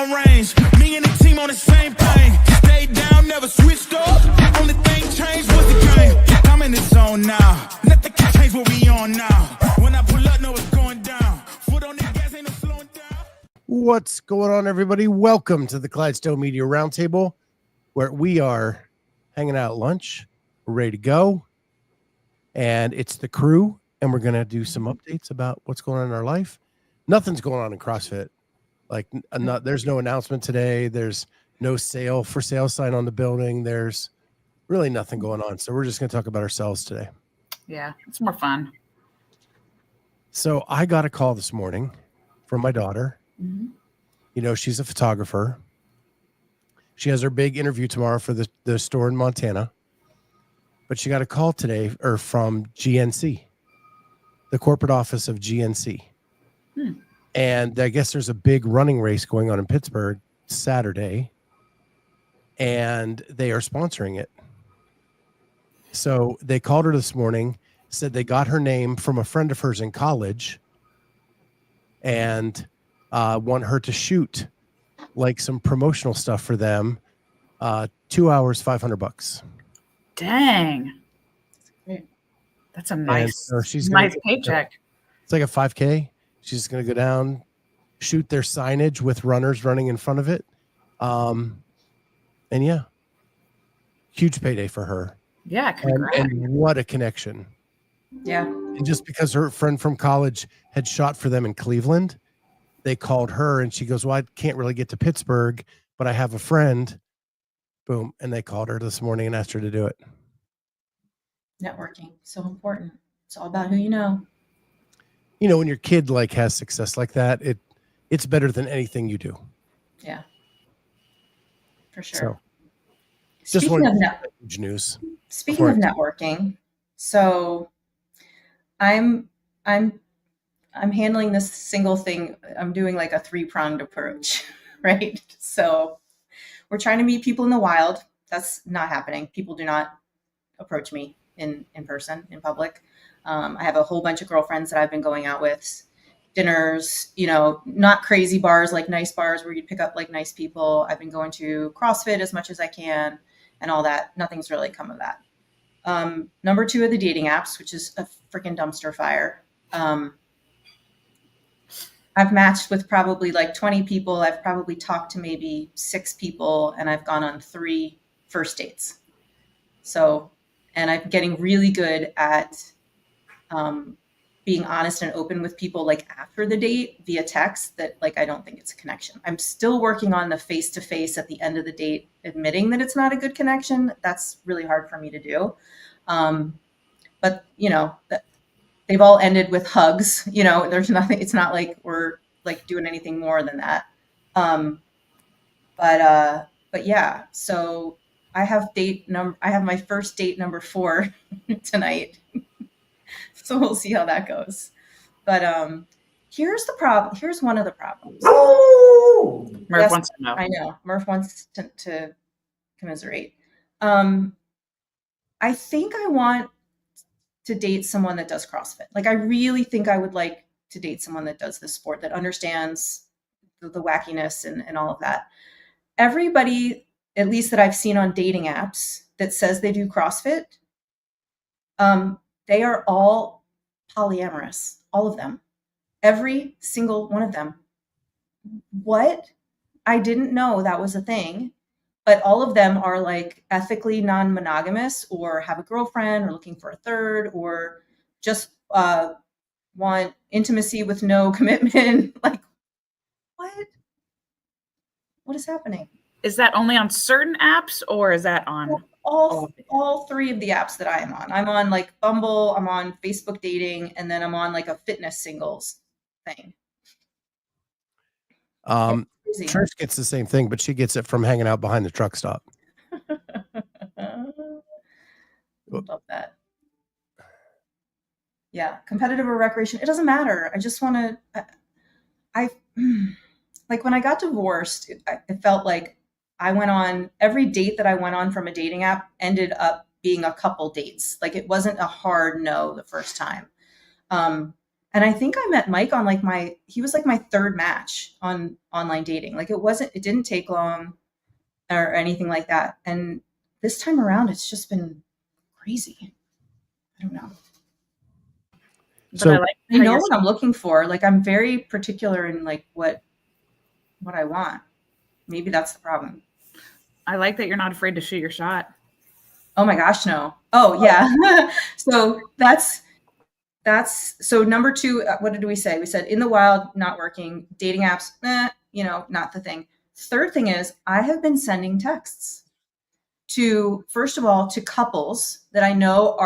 long range. Me and the team on the same thing. Stayed down, never switched up. Only thing changed was the game. I'm in the zone now. Nothing can change what we on now. When I pull up, know it's going down. Foot on the gas, ain't no slowing down. What's going on, everybody? Welcome to the Clydesdale Media Roundtable, where we are hanging out at lunch. We're ready to go. And it's the crew, and we're going to do some updates about what's going on in our life. Nothing's going on in CrossFit. Like, there's no announcement today. There's no for sale sign on the building. There's really nothing going on. So we're just going to talk about ourselves today. Yeah, it's more fun. So I got a call this morning from my daughter. Mm-hmm. You know, she's a photographer. She has her big interview tomorrow for the store in Montana. But she got a call today from GNC, the corporate office of GNC. And I guess there's a big running race going on in Pittsburgh Saturday, and they are sponsoring it. So they called her this morning, said they got her name from a friend of hers in college, and want her to shoot like some promotional stuff for them. 2 hours, $500. Dang. That's a nice, nice paycheck. It's like a 5K. She's going to go down, shoot their signage with runners running in front of it. And yeah, huge payday for her. Yeah, congrats. And what a connection. Yeah. And just because her friend from college had shot for them in Cleveland, they called her and she goes, well, I can't really get to Pittsburgh, but I have a friend. Boom. And they called her this morning and asked her to do it. Networking, so important. It's all about who you know. You know, when your kid has success like that, it's better than anything you do. Yeah, for sure. So, speaking of news. Speaking of networking, so I'm handling this single thing. I'm doing like a 3-pronged approach, right? So we're trying to meet people in the wild. That's not happening. People do not approach me in person, in public. I have a whole bunch of girlfriends that I've been going out with, dinners, you know, not crazy bars, like nice bars where you pick up like nice people. I've been going to CrossFit as much as I can and all that. Nothing's really come of that. Number 2 are the dating apps, which is a freaking dumpster fire. I've matched with probably like 20 people. I've probably talked to maybe 6 people, and I've gone on 3 first dates. So, and I'm getting really good at being honest and open with people like after the date via text that like I don't think it's a connection. I'm still working on the face-to-face at the end of the date, admitting that it's not a good connection. That's really hard for me to do. But you know, they've all ended with hugs. You know, there's nothing, it's not like we're like doing anything more than that. But yeah, so I have my first date number 4 tonight. So we'll see how that goes. But here's the problem. Here's one of the problems. Murph wants to know. I know. Murph wants to commiserate. I think I want to date someone that does CrossFit. Like, I really think I would like to date someone that does this sport, that understands the wackiness and all of that. Everybody, at least that I've seen on dating apps, that says they do CrossFit, they are all polyamorous, all of them, every single one of them. What? I didn't know that was a thing, but all of them are like ethically non-monogamous, or have a girlfriend, or looking for a third, or just want intimacy with no commitment. Like, what? What is happening? Is that only on certain apps, or is that on all 3 of the apps that I am on? I'm on like Bumble, I'm on Facebook dating, and then I'm on like a fitness singles thing. Trish gets the same thing, but she gets it from hanging out behind the truck stop. Love that. Yeah, competitive or recreation, it doesn't matter. I just want to. I like when I got divorced, it felt like I went on every date that I went on from a dating app ended up being a couple dates. Like, it wasn't a hard no the first time. And And I think I met Mike on he was like my third match on online dating. Like it didn't take long or anything like that. And this time around, it's just been crazy. I don't know. So I know what I'm looking for. Like I'm very particular in like what I want. Maybe that's the problem. I like that you're not afraid to shoot your shot. Oh my gosh, no. Oh yeah. So so number 2, what did we say? We said in the wild, not working, dating apps, not the thing. Third thing is I have been sending texts to, first of all, to couples that I know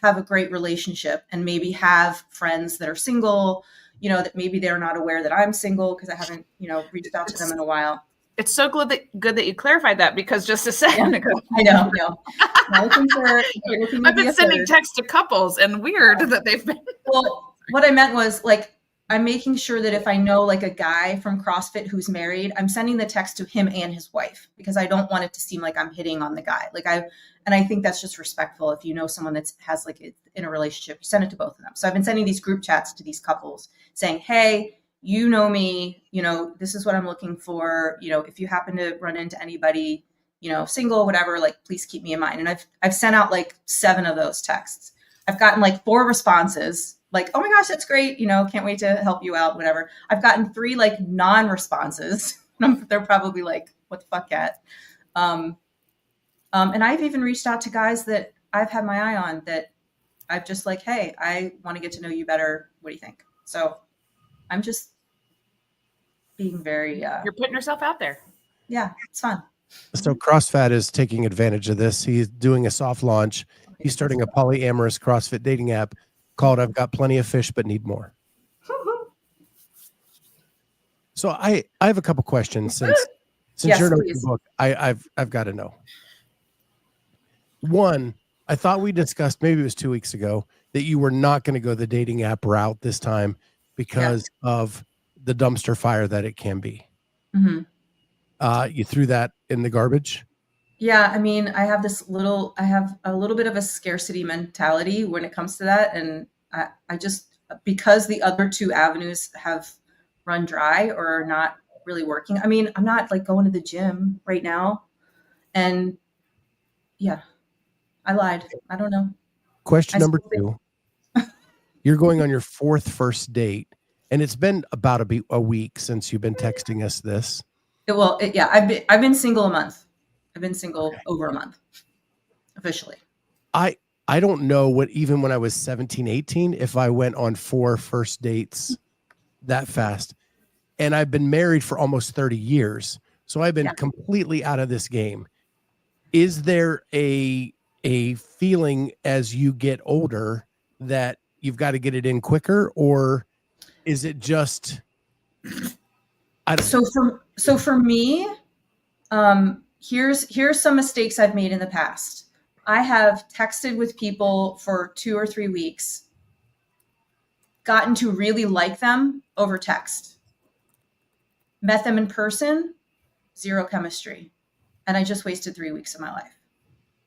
have a great relationship and maybe have friends that are single, that maybe they're not aware that I'm single because I haven't, reached out to them in a while. It's so good that you clarified that, because just a second ago, I know. I've been sending texts to couples, and weird that they've been. Well, what I meant was like, I'm making sure that if I know like a guy from CrossFit who's married, I'm sending the text to him and his wife, because I don't want it to seem like I'm hitting on the guy. And I think that's just respectful. If you know someone that has like in a relationship, you send it to both of them. So I've been sending these group chats to these couples saying, hey, you know me, this is what I'm looking for. If you happen to run into anybody, single, whatever, like, please keep me in mind. And I've sent out like 7 of those texts. I've gotten like 4 responses, like, oh my gosh, that's great. Can't wait to help you out, whatever. I've gotten 3 like non-responses. They're probably like, what the fuck, Kat? And I've even reached out to guys that I've had my eye on that I've just like, hey, I want to get to know you better. What do you think? So I'm just being very... You're putting yourself out there. Yeah, it's fun. So CrossFit is taking advantage of this. He's doing a soft launch. He's starting a polyamorous CrossFit dating app called I've Got Plenty of Fish But Need More. So I have a couple questions since yes, you're in please. the book. I've got to know. One, I thought we discussed, maybe it was 2 weeks ago, that you were not going to go the dating app route this time because of the dumpster fire that it can be. Mm-hmm. You threw that in the garbage? Yeah, I mean, I have a little bit of a scarcity mentality when it comes to that. And I just, because the other 2 avenues have run dry or are not really working. I mean, I'm not like going to the gym right now. And yeah, I lied. I don't know. Question number 2. You're going on your 4th first date, and it's been about a week since you've been texting us this. I've been single a month. I've been single over a month officially. I don't know what, even when I was 17, 18, if I went on 4 first dates that fast. And I've been married for almost 30 years. So I've been completely out of this game. Is there a feeling as you get older that you've got to get it in quicker, or is it just, So for me, here's some mistakes I've made in the past. I have texted with people for 2 or 3 weeks, gotten to really like them over text, met them in person, 0 chemistry. And I just wasted 3 weeks of my life.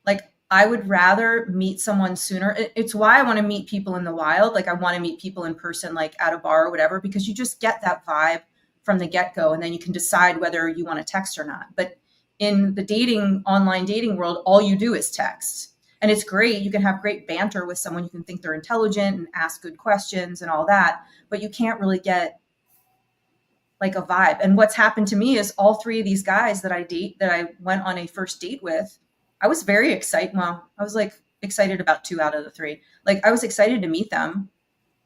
Like, I would rather meet someone sooner. It's why I want to meet people in the wild. Like, I want to meet people in person, like at a bar or whatever, because you just get that vibe from the get-go, and then you can decide whether you want to text or not. But in the online dating world, all you do is text. And it's great. You can have great banter with someone. You can think they're intelligent and ask good questions and all that, but you can't really get like a vibe. And what's happened to me is all 3 of these guys that I went on a first date with, I was very excited. Well, I was like excited about 2 out of the 3. Like, I was excited to meet them,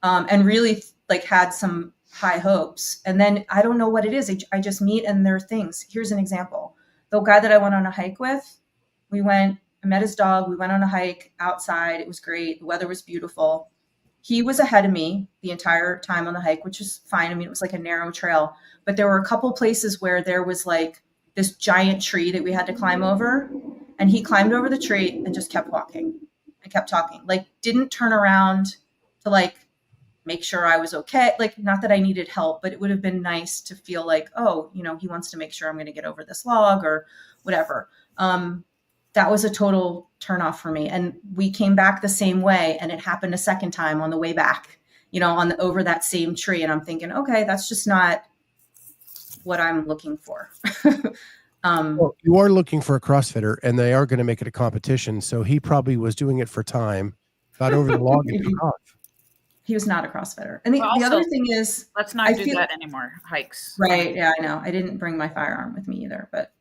and really like had some high hopes. And then I don't know what it is. I just meet and there are things. Here's an example. The guy that I went on a hike with, I met his dog. We went on a hike outside. It was great. The weather was beautiful. He was ahead of me the entire time on the hike, which is fine. I mean, it was like a narrow trail, but there were a couple places where there was like this giant tree that we had to climb over. And he climbed over the tree and just kept walking and kept talking, like didn't turn around to like make sure I was okay. Like, not that I needed help, but it would have been nice to feel like, oh, he wants to make sure I'm going to get over this log or whatever. That was a total turnoff for me. And we came back the same way, and it happened a second time on the way back. over that same tree. And I'm thinking, okay, that's just not what I'm looking for. Well, you are looking for a CrossFitter, and they are going to make it a competition. So he probably was doing it for time, got over the log and took off. He was not a CrossFitter. And the Also, other thing is, let's not do that anymore. Hikes. right. Yeah, I know. I didn't bring my firearm with me either, but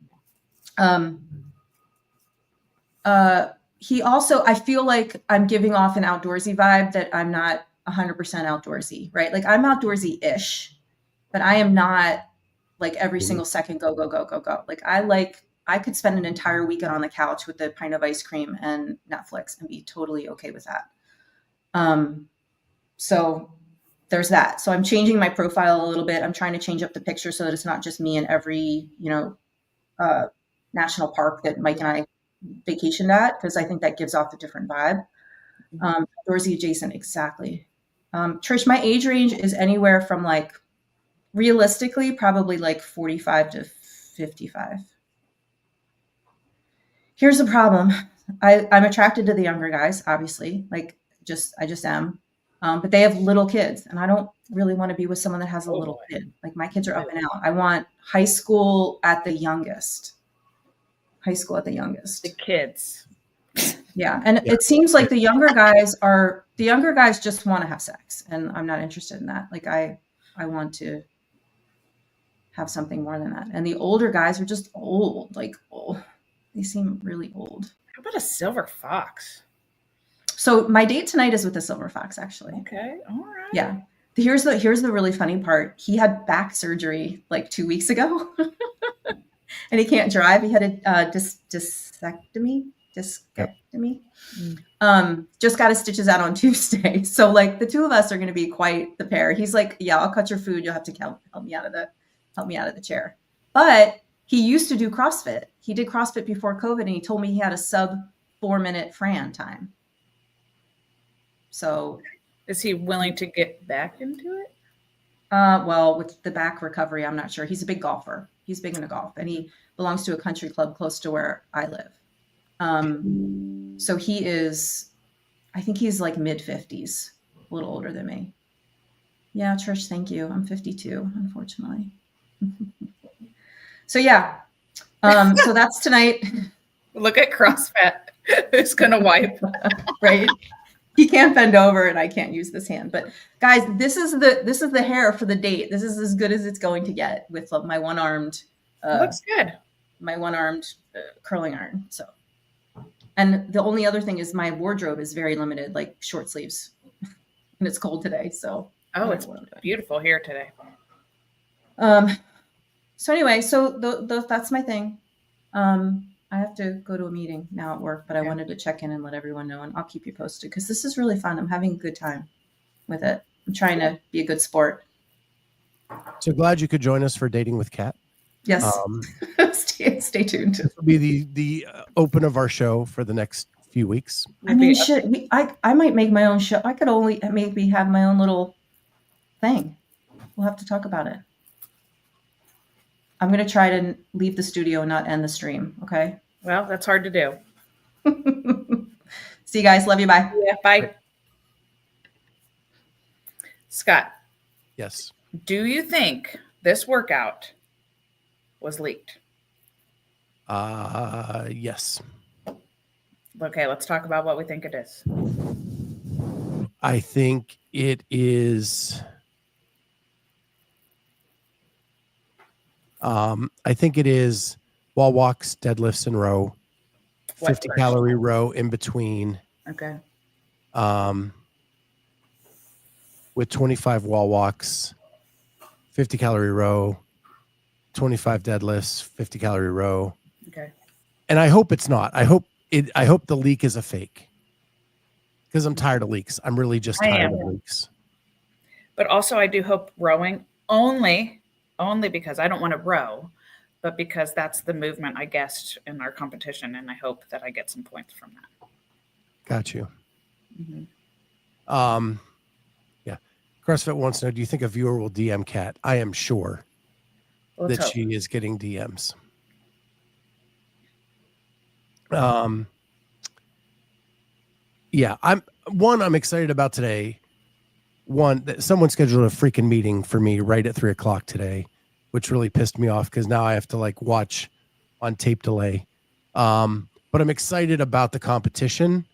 he also, I feel like I'm giving off an outdoorsy vibe that I'm not 100% outdoorsy, right? Like I'm outdoorsy-ish, but I am not like every single second go, go, go, go, go. Like I could spend an entire weekend on the couch with a pint of ice cream and Netflix and be totally okay with that. So there's that. So I'm changing my profile a little bit. I'm trying to change up the picture so that it's not just me in every, national park that Mike and I vacationed at, because I think that gives off a different vibe. Outdoorsy adjacent, exactly. Trish, my age range is anywhere from like, realistically, probably like 45 to 55. Here's the problem. I'm attracted to the younger guys, obviously. Like, I just am. But they have little kids, and I don't really want to be with someone that has a little kid. Like my kids are up and out. I want high school at the youngest. The kids. Yeah. And it seems like the younger guys just want to have sex, and I'm not interested in that. Like I want to have something more than that. And the older guys are just old, they seem really old. How about a silver fox? So my date tonight is with the silver fox, actually. Okay. All right. Yeah. Here's the really funny part. He had back surgery like 2 weeks ago and he can't drive. He had a discectomy. Just got his stitches out on Tuesday. So like the two of us are going to be quite the pair. He's like, yeah, I'll cut your food. You'll have to help me out of the chair. But he used to do CrossFit. He did CrossFit before COVID, and he told me he had a sub 4-minute Fran time. So is he willing to get back into it? Well, with the back recovery, I'm not sure. He's a big golfer. He's big into golf, and he belongs to a country club close to where I live. So he is, I think he's like mid 50s, a little older than me. Yeah, Trish, thank you. I'm 52, unfortunately. So yeah. So that's tonight. Look at CrossFit. Who's gonna wipe? Right. He can't bend over and I can't use this hand. But guys, this is the hair for the date. This is as good as it's going to get with my one-armed looks good. My one-armed curling iron. So, and the only other thing is my wardrobe is very limited, like short sleeves. And it's cold today, so it's beautiful here today. So anyway, that's my thing. I have to go to a meeting now at work, but I wanted to check in and let everyone know, and I'll keep you posted because this is really fun. I'm having a good time with it. I'm trying to be a good sport. So glad you could join us for Dating with Kat. Yes. Stay tuned. This will be the open of our show for the next few weeks. I mean, I might make my own show. I could only maybe have my own little thing. We'll have to talk about it. I'm going to try to leave the studio and not end the stream. Okay. Well, that's hard to do. See you guys. Love you. Bye. Yeah. Bye. Scott. Yes. Do you think this workout was leaked? Yes. Okay. Let's talk about what we think it is. I think it is. I think it is wall walks, deadlifts, and row, 50 calorie row in between. Okay. With 25 wall walks, 50 calorie row, 25 deadlifts, 50 calorie row. Okay. And I hope it's not. I hope the leak is a fake, because I'm tired of leaks. I'm really just tired of leaks. But also I do hope rowing only because I don't want to row, but because that's the movement I guessed in our competition, and I hope that I get some points from that. Got you. Mm-hmm. Yeah. CrossFit wants to know, do you think a viewer will DM Kat? I am sure that she is getting DMs. Yeah, I'm excited about today someone scheduled a freaking meeting for me right at 3:00 today, which really pissed me off because now I have to like watch on tape delay. But I'm excited about the competition.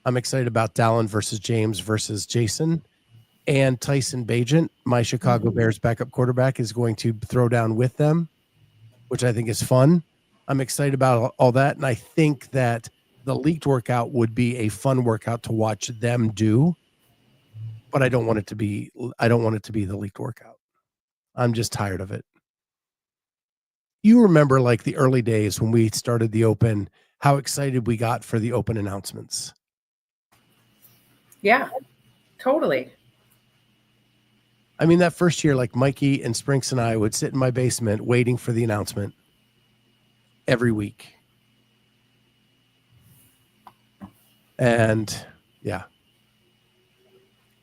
I'm excited about Dallin versus James versus Jason, and Tyson Bagent, my Chicago Bears backup quarterback, is going to throw down with them, which I think is fun. I'm excited about all that. And I think that the leaked workout would be a fun workout to watch them do, but I don't want it to be the leaked workout. I'm just tired of it. You remember like the early days when we started the Open, how excited we got for the Open announcements. Yeah, totally. I mean, that first year, like Mikey and Sprinks and I would sit in my basement waiting for the announcement every week. And yeah.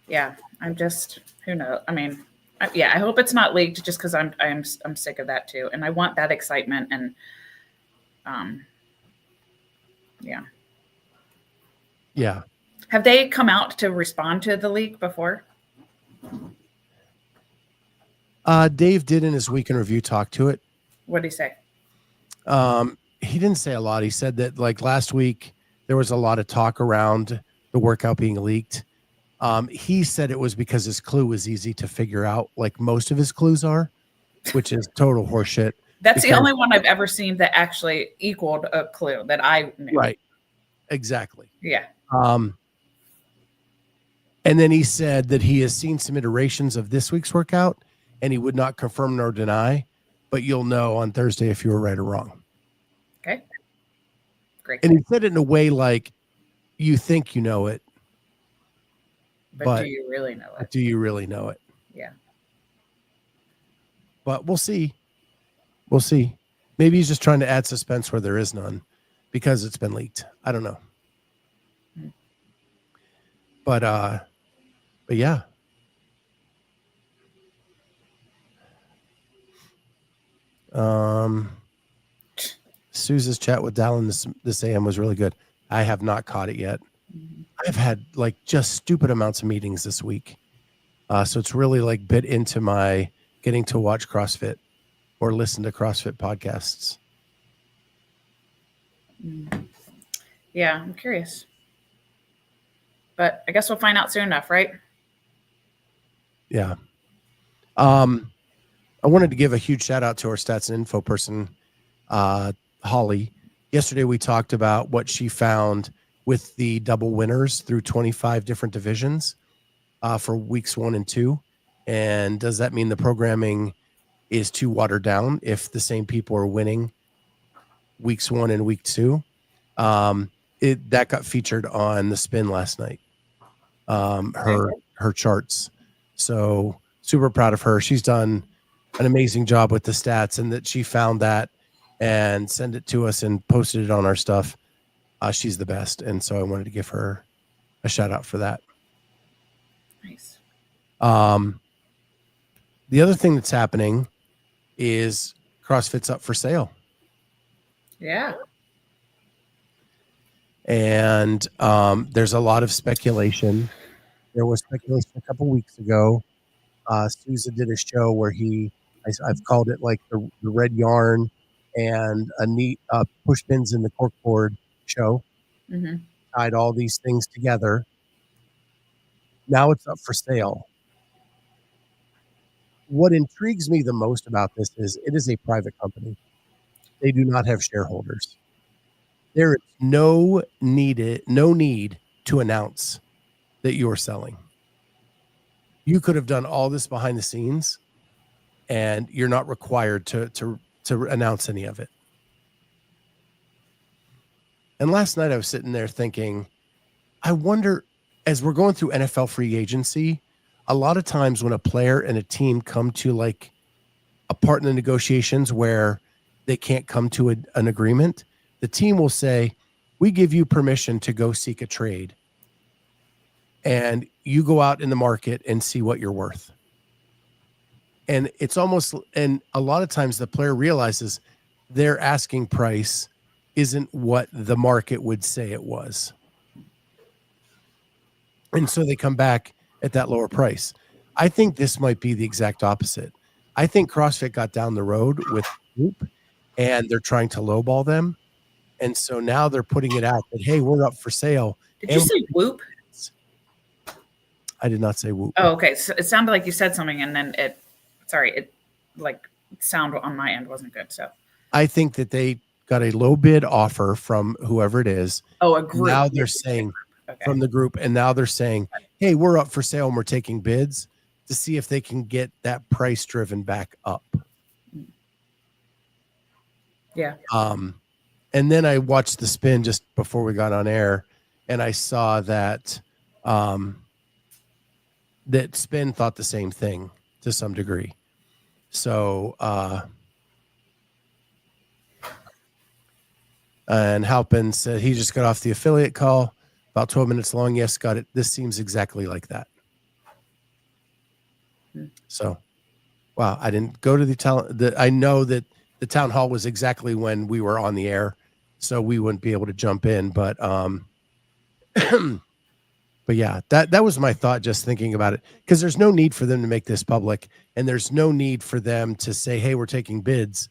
Yeah, I'm just, who knows? I mean, I hope it's not leaked just because I'm sick of that too. And I want that excitement and yeah. Yeah. Have they come out to respond to the leak before? Dave did in his week in review talk to it. What did he say? He didn't say a lot. He said that like last week there was a lot of talk around the workout being leaked. He said it was because his clue was easy to figure out, like most of his clues are, which is total horseshit. That's the only one I've ever seen that actually equaled a clue that I knew. Right. Exactly. Yeah. And then he said that he has seen some iterations of this week's workout and he would not confirm nor deny, but you'll know on Thursday if you were right or wrong. Okay. Great. And he said it in a way like you think you know it. But do you really know it? Do you really know it? Yeah. But we'll see. We'll see. Maybe he's just trying to add suspense where there is none because it's been leaked. I don't know. But yeah. Suze's chat with Dallin this AM was really good. I have not caught it yet. I've had like just stupid amounts of meetings this week. So it's really like bit into my getting to watch CrossFit or listen to CrossFit podcasts. Yeah, I'm curious. But I guess we'll find out soon enough, right? Yeah. I wanted to give a huge shout out to our stats and info person, Holly. Yesterday, we talked about what she found with the double winners through 25 different divisions for weeks 1 and 2. And does that mean the programming is too watered down if the same people are winning weeks 1 and week 2? That got featured on the spin last night. Her charts. So super proud of her. She's done an amazing job with the stats, and that she found that and sent it to us and posted it on our stuff. She's the best. And so I wanted to give her a shout out for that. Nice. The other thing that's happening is CrossFit's up for sale. Yeah. And there's a lot of speculation. There was speculation a couple weeks ago. Sousa did a show where I've called it like the red yarn and a neat push pins in the corkboard show. Mm-hmm. Tied all these things together. Now it's up for sale. What intrigues me the most about this is it is a private company. They do not have shareholders. There is no need to announce that you're selling. You could have done all this behind the scenes, and you're not required to announce any of it. And last night I was sitting there thinking, I wonder, as we're going through NFL free agency, a lot of times when a player and a team come to like a part in the negotiations where they can't come to an agreement, the team will say, we give you permission to go seek a trade. And you go out in the market and see what you're worth. And it's almost, and a lot of times the player realizes their asking price isn't what the market would say it was. And so they come back at that lower price. I think this might be the exact opposite. I think CrossFit got down the road with Whoop, and they're trying to lowball them. And so now they're putting it out that, hey, we're up for sale. Did you say Whoop? I did not say Whoop. Oh, okay. So it sounded like you said something, and then it sound on my end wasn't good. So I think that they got a low bid offer from whoever it is. Oh, a group. Now they're saying from the group, and now they're saying, hey, we're up for sale and we're taking bids to see if they can get that price driven back up. Yeah. And then I watched the spin just before we got on air, and I saw that that Spin thought the same thing to some degree. So and Halpin said he just got off the affiliate call, about 12 minutes long. Yes, got it. This seems exactly like that. So, wow, I didn't go to the town. I know that the town hall was exactly when we were on the air, so we wouldn't be able to jump in. But but yeah, that was my thought just thinking about it, because there's no need for them to make this public, and there's no need for them to say, hey, we're taking bids.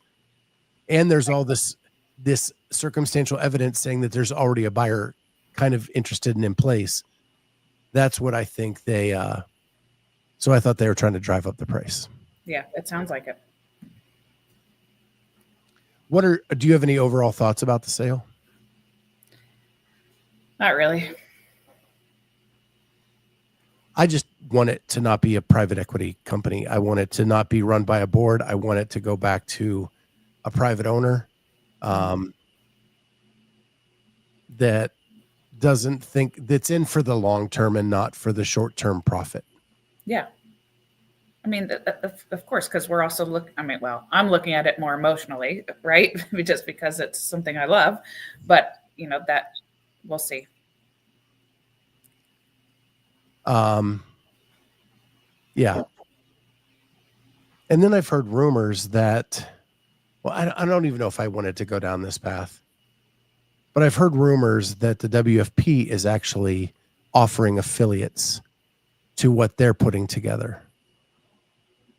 And there's all this circumstantial evidence saying that there's already a buyer kind of interested and in place. That's what I think they so I thought they were trying to drive up the price. Yeah, it sounds like it. Do you have any overall thoughts about the sale? Not really. I just want it to not be a private equity company. I want it to not be run by a board. I want it to go back to a private owner that doesn't think, that's in for the long term and not for the short term profit. Yeah. I mean, of course, because we're also I'm looking at it more emotionally, right? Just because it's something I love, but that we'll see. Yeah. And then I've heard rumors that, well, I don't even know if I wanted to go down this path, but I've heard rumors that the WFP is actually offering affiliates to what they're putting together.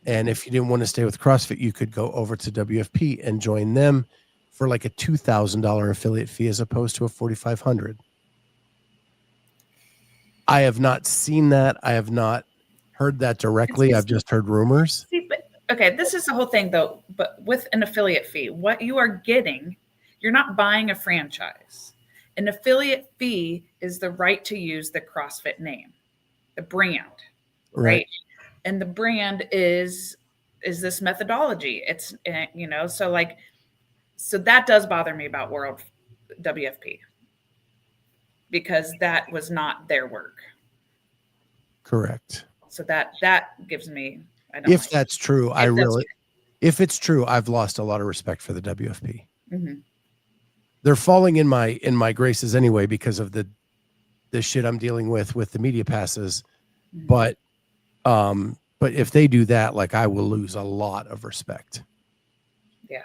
And if you didn't want to stay with CrossFit, you could go over to WFP and join them for like a $2,000 affiliate fee as opposed to a $4,500. I have not seen that. I have not heard that directly. I've just heard rumors. See, but okay, this is the whole thing though. But with an affiliate fee, what you are getting, you're not buying a franchise. An affiliate fee is the right to use the CrossFit name, the brand, right? And the brand is this methodology. It's so that does bother me about World WFP, because that was not their work. Correct. So that gives me, if that's true, if it's true, I've lost a lot of respect for the WFP. Mm-hmm. They're falling in my graces anyway because of the shit I'm dealing with the media passes. Mm-hmm. But if they do that, like, I will lose a lot of respect. Yeah.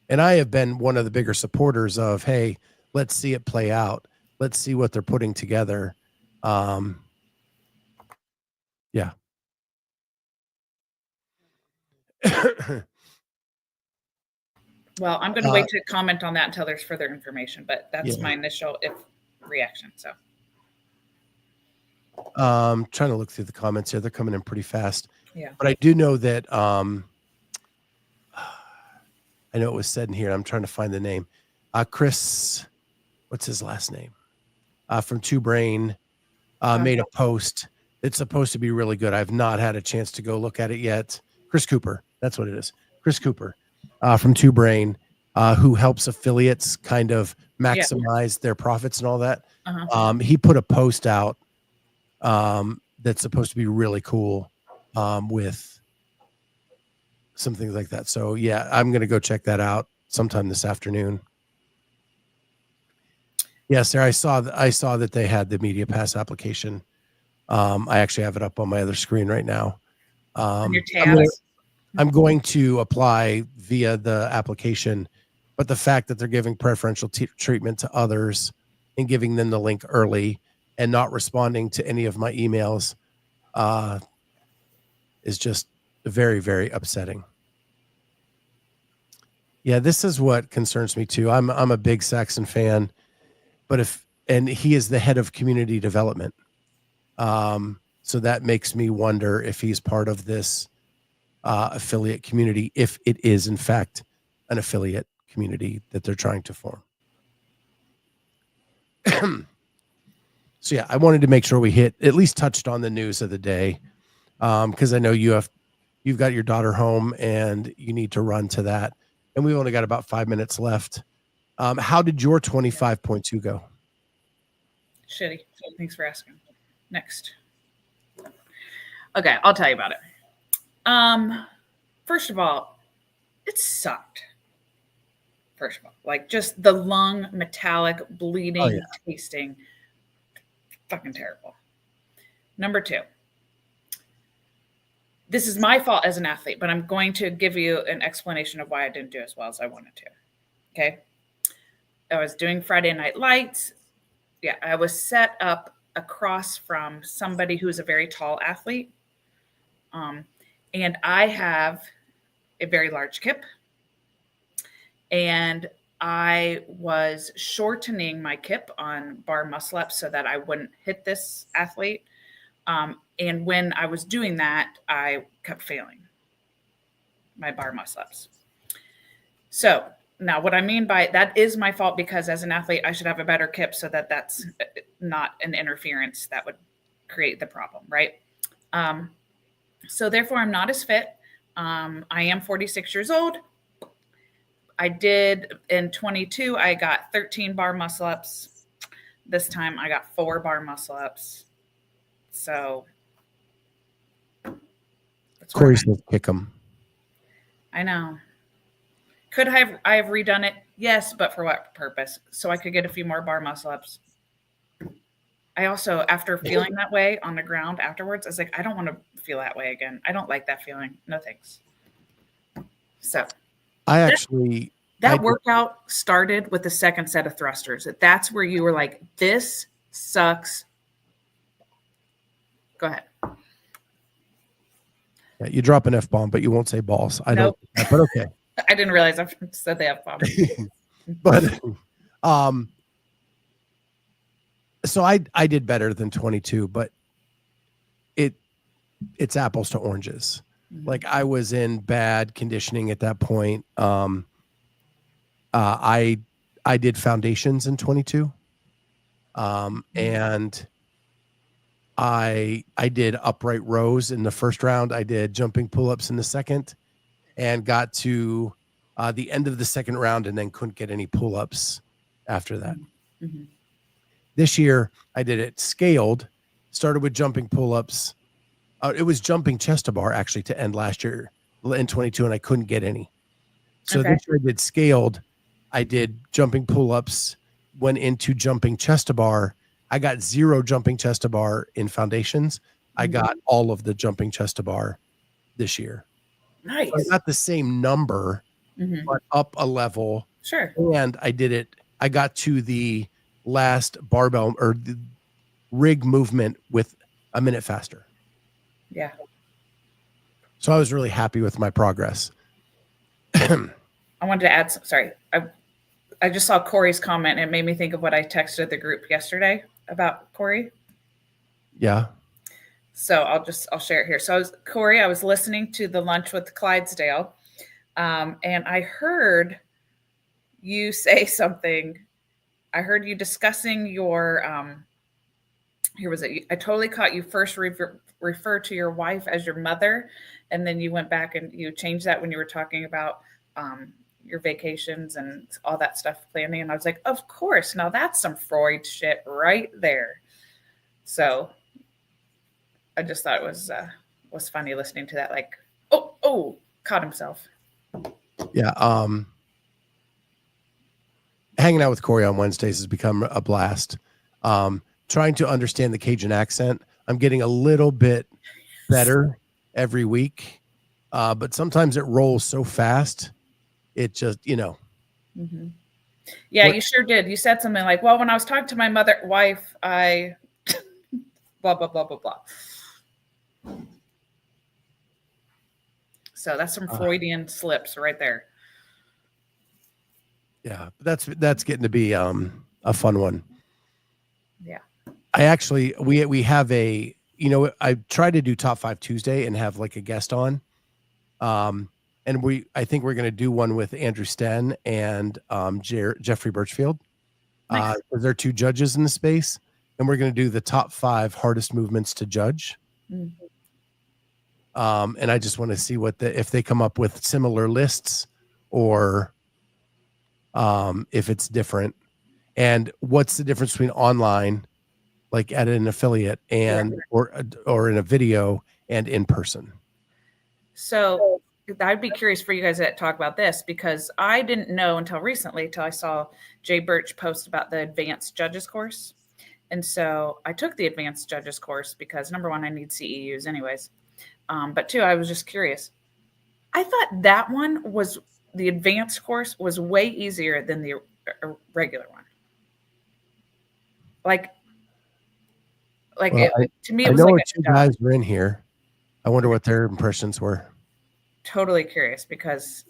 And I have been one of the bigger supporters of, hey, let's see it play out. Let's see what they're putting together. Yeah. Well, I'm going to wait to comment on that until there's further information, but that's my initial reaction. So. Trying to look through the comments here. They're coming in pretty fast. Yeah. But I do know that I know it was said in here. I'm trying to find the name. Chris, what's his last name? From Two Brain made a post. It's supposed to be really good. I've not had a chance to go look at it yet. Chris Cooper. That's what it is. Chris Cooper from Two Brain, who helps affiliates kind of maximize their profits and all that. Uh-huh. He put a post out that's supposed to be really cool with some things like that. So yeah, I'm going to go check that out sometime this afternoon. Yes, sir. I saw that they had the Media Pass application. I actually have it up on my other screen right now. On your tabs. I'm going to apply via the application, but the fact that they're giving preferential treatment to others and giving them the link early and not responding to any of my emails, is just very, very upsetting. Yeah, this is what concerns me too. I'm a big Saxon fan, but he is the head of community development. So that makes me wonder if he's part of this affiliate community, if it is in fact an affiliate community that they're trying to form. So yeah, I wanted to make sure we at least touched on the news of the day, because I know you've got your daughter home and you need to run to that, and we've only got about 5 minutes left. How did your 25.2 go? Shitty. Thanks for asking. Next. Okay, I'll tell you about it. First of all, it sucked. First of all, like just the lung, metallic, bleeding, tasting, fucking terrible. Number 2, this is my fault as an athlete, but I'm going to give you an explanation of why I didn't do as well as I wanted to. Okay. I was doing Friday Night Lights. Yeah, I was set up across from somebody who's a very tall athlete. And I have a very large kip. And I was shortening my kip on bar muscle ups so that I wouldn't hit this athlete. And when I was doing that, I kept failing my bar muscle ups. So now what I mean by that is my fault, because as an athlete, I should have a better kip so that that's not an interference that would create the problem, right? So therefore, I'm not as fit. I am 46 years old. I did in 22, I got 13 bar muscle ups. This time I got 4 bar muscle ups. So Corey says kick him. I know. Could I have redone it? Yes, but for what purpose? So I could get a few more bar muscle ups. I also, after feeling that way on the ground afterwards, I was like, I don't want to feel that way again. I don't like that feeling. No thanks. So that workout started with the second set of thrusters. That's where you were like, this sucks. Go ahead. Yeah, you drop an F-bomb, but you won't say balls. I Nope. don't, but okay. I didn't realize I said the F-bomb. But so I did better than 22, but it's apples to oranges. Mm-hmm. Like I was in bad conditioning at that point. I did foundations in 22. And I did upright rows in the first round. I did jumping pull-ups in the second, and got to the end of the second round and then couldn't get any pull-ups after that. Mm-hmm. This year I did it scaled, started with jumping pull-ups. It was jumping chest to bar actually to end last year in 22, and I couldn't get any. So this year I did scaled. I did jumping pull-ups, went into jumping chest to bar. I got 0 jumping chest to bar in foundations. I got all of the jumping chest to bar this year. Nice. So I got the same number, but up a level. Sure. And I did it. I got to the last barbell or the rig movement with a minute faster. Yeah. So I was really happy with my progress. I wanted to add some, sorry. I just saw Corey's comment and it made me think of what I texted the group yesterday about Corey. Yeah. So I'll share it here. So Corey, I was listening to the Lunch with Clydesdale, and I heard you say something. I heard you discussing your, here was it. I totally caught you first refer to your wife as your mother. And then you went back and you changed that when you were talking about, your vacations and all that stuff planning. And I was like, of course. Now that's some Freud shit right there. So I just thought it was funny listening to that. Like, oh, caught himself. Yeah. Hanging out with Corey on Wednesdays has become a blast. Trying to understand the Cajun accent. I'm getting a little bit better every week. But sometimes it rolls so fast. It just, Mm-hmm. Yeah, you sure did. You said something like, well, when I was talking to my wife, I blah, blah, blah, blah, blah. So that's some Freudian slips right there. Yeah, that's getting to be a fun one. Yeah. I actually we have a, you know, I try to do Top 5 Tuesday and have like a guest on. And I think we're going to do one with Andrew Sten and Jeffrey Birchfield. Nice. They're two judges in the space, and we're going to do the top 5 hardest movements to judge. Mm. And I just want to see if they come up with similar lists or if it's different, and what's the difference between online, like at an affiliate, and or in a video and in person. So I'd be curious for you guys to talk about this, because I didn't know until recently, till I saw Jay Birch post about the advanced judges course. And so I took the advanced judges course because, number one, I need CEUs anyways. But two, I was just curious. I thought that one was, the advanced course was way easier than the regular one. To me, it was I know like two guys were in here. I wonder what their impressions were. Totally curious, because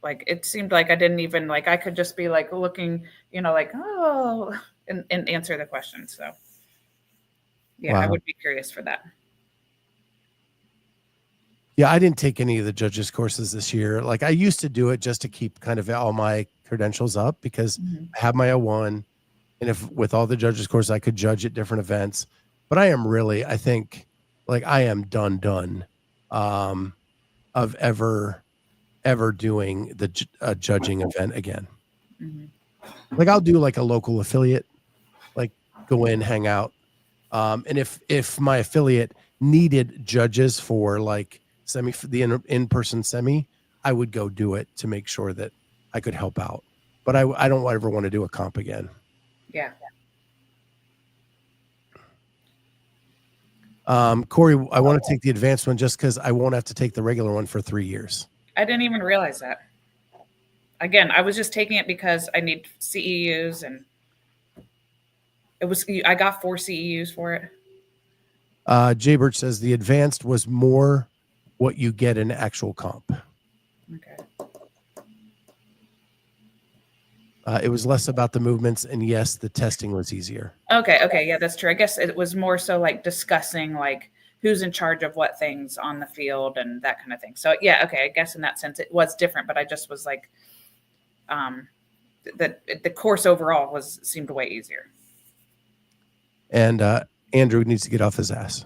like it seemed like I didn't even, like I could just be like looking, you know, like, oh, and answer the question. So yeah, Wow. I would be curious for that. Yeah, I didn't take any of the judges courses this year. Like I used to do it just to keep kind of all my credentials up, because I have my O1, and if with all the judges courses I could judge at different events. But I am really, I think, like I am done of ever doing the judging event again. Mm-hmm. Like I'll do like a local affiliate, like go in, hang out. And if my affiliate needed judges for like the in-person semi, I would go do it to make sure that I could help out. But I don't ever want to do a comp again. Yeah. Corey, I want to take the advanced one just because I won't have to take the regular one for 3 years. I didn't even realize that. Again, I was just taking it because I need CEUs, and I got 4 CEUs for it. Jay Birch says the advanced was more what you get in actual comp. Okay. It was less about the movements, and yes, the testing was easier. Okay, yeah, that's true. I guess it was more so like discussing like who's in charge of what things on the field and that kind of thing. So yeah, okay, I guess in that sense it was different, but I just was like, the course overall seemed way easier. And Andrew needs to get off his ass.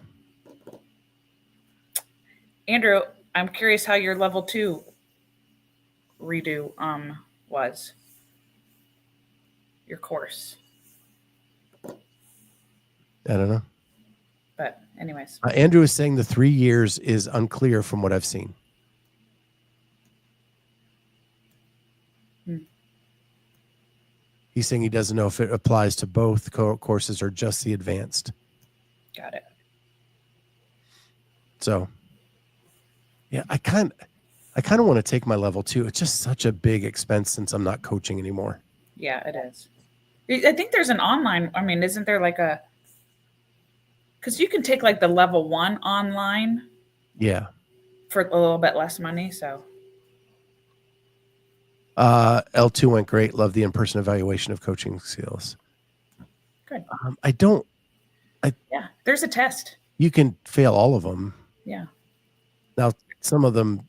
Andrew, I'm curious how your level 2 redo was. Your course. I don't know. But anyways. Andrew is saying the 3 years is unclear from what I've seen. He's saying he doesn't know if it applies to both courses or just the advanced. Got it. So, yeah, I kind of want to take my level 2. It's just such a big expense since I'm not coaching anymore. Yeah, it is. I think there's an online, I mean, isn't there like because you can take like the level 1 online. Yeah. For a little bit less money, so. L2 went great. Love the in-person evaluation of coaching skills. Good. Yeah, there's a test. You can fail all of them. Yeah. Now, some of them,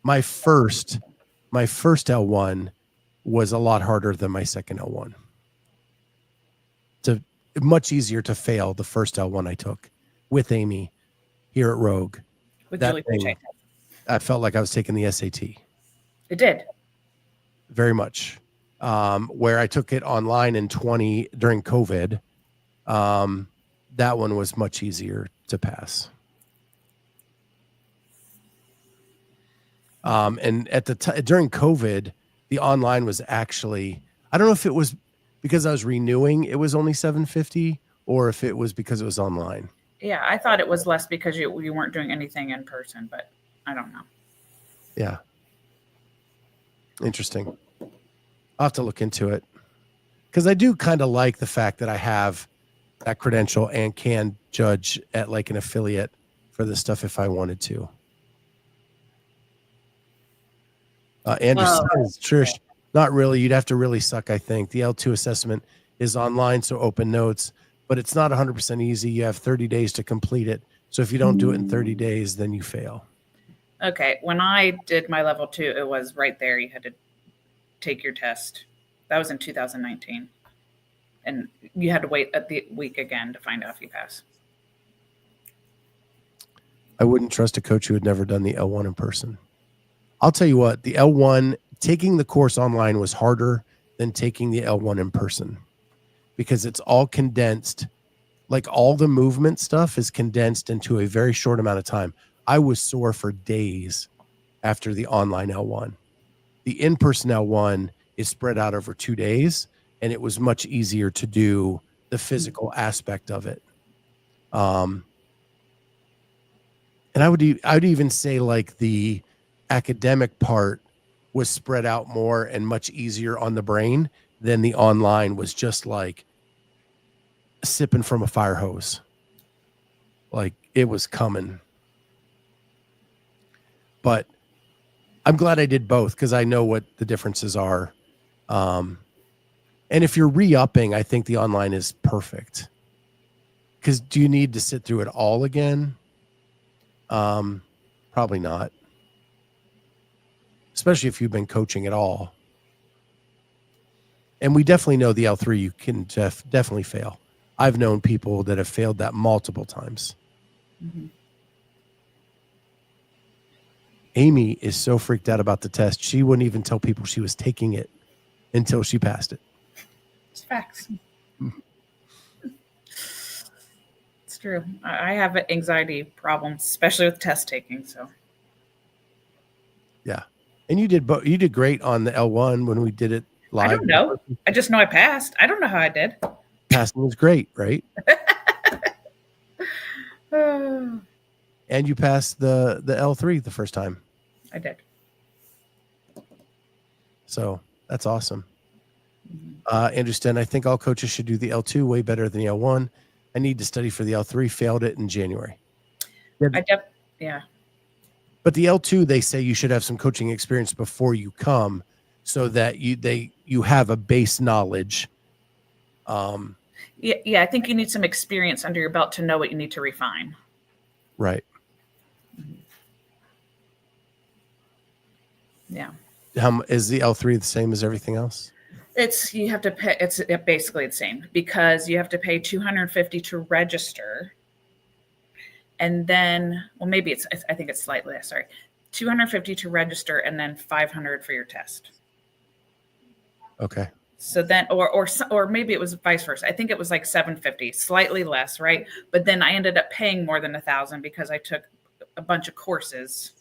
my first L1 was a lot harder than my second L1. It's much easier to fail the first L1 I took with Amy here at Rogue. With Julie Pichet. I felt like I was taking the SAT. It did. Very much. Where I took it online during COVID, that one was much easier to pass. And at during COVID, the online was actually, I don't know if it was because I was renewing, it was only $750, or if it was because it was online. Yeah, I thought it was less because you weren't doing anything in person, but I don't know. Yeah. Interesting. I'll have to look into it, because I do kind of like the fact that I have that credential and can judge at like an affiliate for this stuff if I wanted to. Andrew says, Trish, not really. You'd have to really suck, I think. The L2 assessment is online, so open notes, but it's not 100% easy. You have 30 days to complete it. So if you don't do it in 30 days, then you fail. Okay. When I did my level 2, it was right there. You had to take your test. That was in 2019. And you had to wait the week again to find out if you pass. I wouldn't trust a coach who had never done the L1 in person. I'll tell you what, the L1, taking the course online was harder than taking the L1 in person because it's all condensed. Like all the movement stuff is condensed into a very short amount of time. I was sore for days after the online L1. The in-person L1 is spread out over 2 days, and it was much easier to do the physical aspect of it. And I would even say like the academic part was spread out more and much easier on the brain than the online was just like sipping from a fire hose. Like it was coming. But I'm glad I did both because I know what the differences are. And if you're re-upping, I think the online is perfect. Because do you need to sit through it all again? Probably not. Especially if you've been coaching at all. And we definitely know the L3 you can definitely fail. I've known people that have failed that multiple times. Mm-hmm. Amy is so freaked out about the test. She wouldn't even tell people she was taking it until she passed it. It's facts. It's true. I have anxiety problems, especially with test taking. So, yeah. And you did great on the L1 when we did it live. I don't know. I just know I passed. I don't know how I did. Passing was great, right? And you passed the L3 the first time. I did. So that's awesome. Andrew Sten, I think all coaches should do the L2 way better than the L1. I need to study for the L3. Failed it in January. Yeah. But the L2, they say you should have some coaching experience before you come so that you have a base knowledge. Yeah, I think you need some experience under your belt to know what you need to refine. Right. Yeah. Is the L3 the same as everything else? You have to pay. It's basically the same because you have to pay $250 to register. And then, well, maybe I think it's slightly less, sorry. $250 to register and then $500 for your test. Okay. So then, or maybe it was vice versa. I think it was like $750, slightly less, right? But then I ended up paying more than $1,000 because I took a bunch of courses,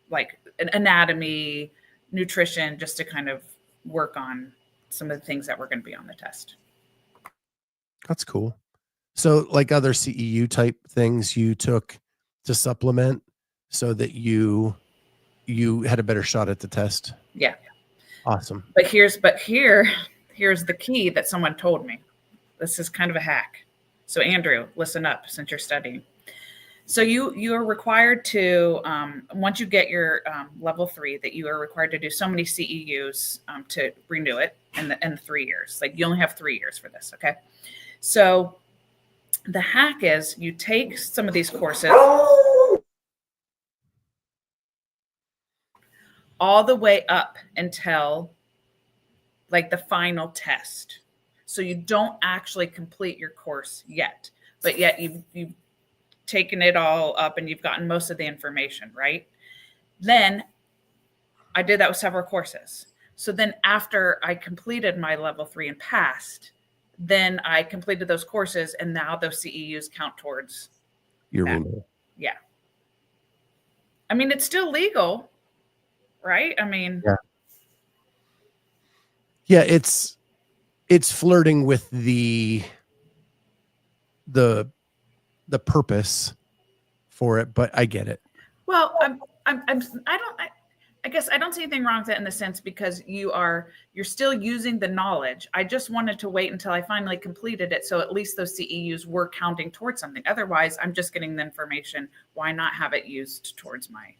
like anatomy, nutrition, just to kind of work on some of the things that were going to be on the test. That's cool. So like other CEU type things you took to supplement so that you had a better shot at the test. Yeah. Awesome. But here's the key that someone told me. This is kind of a hack. So Andrew, listen up since you're studying. So you are required to, once you get your level 3, that you are required to do so many CEUs to renew it in the 3 years. Like you only have 3 years for this. Okay. So the hack is you take some of these courses all the way up until like the final test. So you don't actually complete your course yet, but yet you've taken it all up and you've gotten most of the information, right? Then I did that with several courses. So then after I completed my level 3 and passed, then I completed those courses and now those CEUs count towards your renewal. Yeah. I mean, it's still legal, right? I mean, yeah, it's flirting with the purpose for it, but I get it. well, I guess I don't see anything wrong with it in the sense because you're still using the knowledge. I just wanted to wait until I finally completed it. So at least those CEUs were counting towards something. Otherwise, I'm just getting the information. Why not have it used towards my?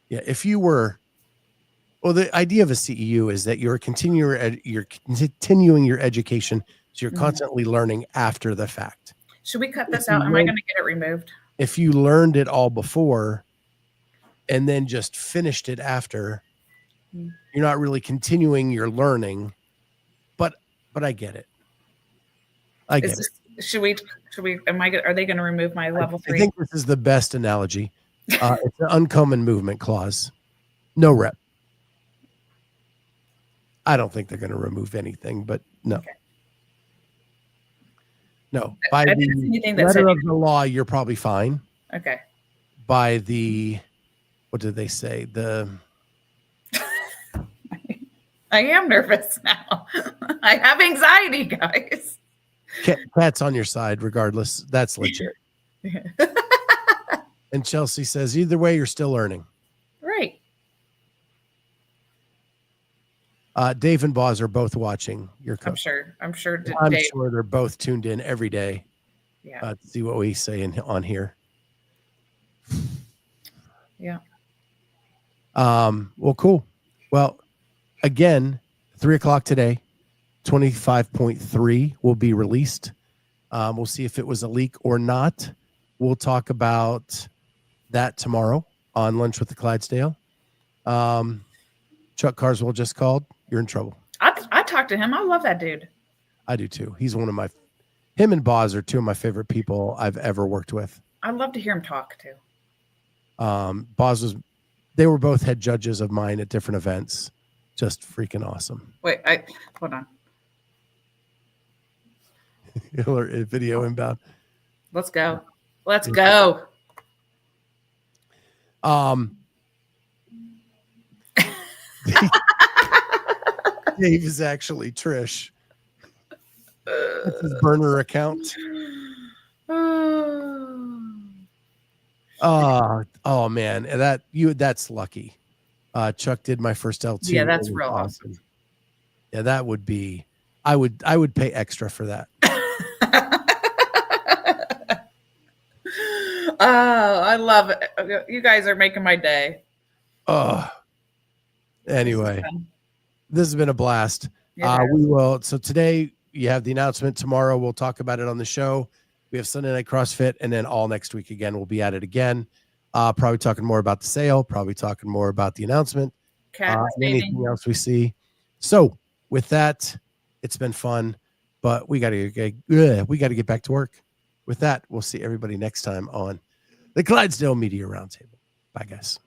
Yeah. If you were, well, the idea of a CEU is that you're continuing your education. So you're constantly learning after the fact. Should we cut this out? Am I going to get it removed? If you learned it all before and then just finished it after, you're not really continuing your learning, but I get it. I get it. Should we, are they going to remove my level 3? I think this is the best analogy. It's an uncommon movement clause. No rep. I don't think they're going to remove anything, but no. Okay. No. By the letter of the law, you're probably fine. Okay. By the, what did they say? I am nervous now. I have anxiety, guys. Cat's on your side, regardless. That's legit. And Chelsea says, either way, you're still learning. Right. Dave and Boz are both watching your coach. I'm sure they're both tuned in every day. Yeah. To see what we say on here. Yeah. Well, cool. Well, again, 3:00 today, 25.3 will be released. We'll see if it was a leak or not. We'll talk about that tomorrow on Lunch with the Clydesdale. Chuck Carswell just called. You're in trouble. I talked to him. I love that dude. I do too. He's him and Boz are two of my favorite people I've ever worked with. I love to hear him talk too. They were both head judges of mine at different events. Just freaking awesome. Wait, hold on. Video inbound. Let's go. Let's go. Dave is actually Trish. That's his burner account. Oh man, that's lucky. Chuck did my first L2. Yeah, that's real awesome. Yeah, that would be. I would pay extra for that. Oh, I love it. You guys are making my day. Anyway, this has been a blast. Yeah. We will. So today you have the announcement. Tomorrow we'll talk about it on the show. We have Sunday Night CrossFit, and then all next week again we'll be at it again. Probably talking more about the sale. Probably talking more about the announcement. Anything else we see. So with that, it's been fun, but we got to get back to work. With that, we'll see everybody next time on the Clydesdale Media Roundtable. Bye, guys.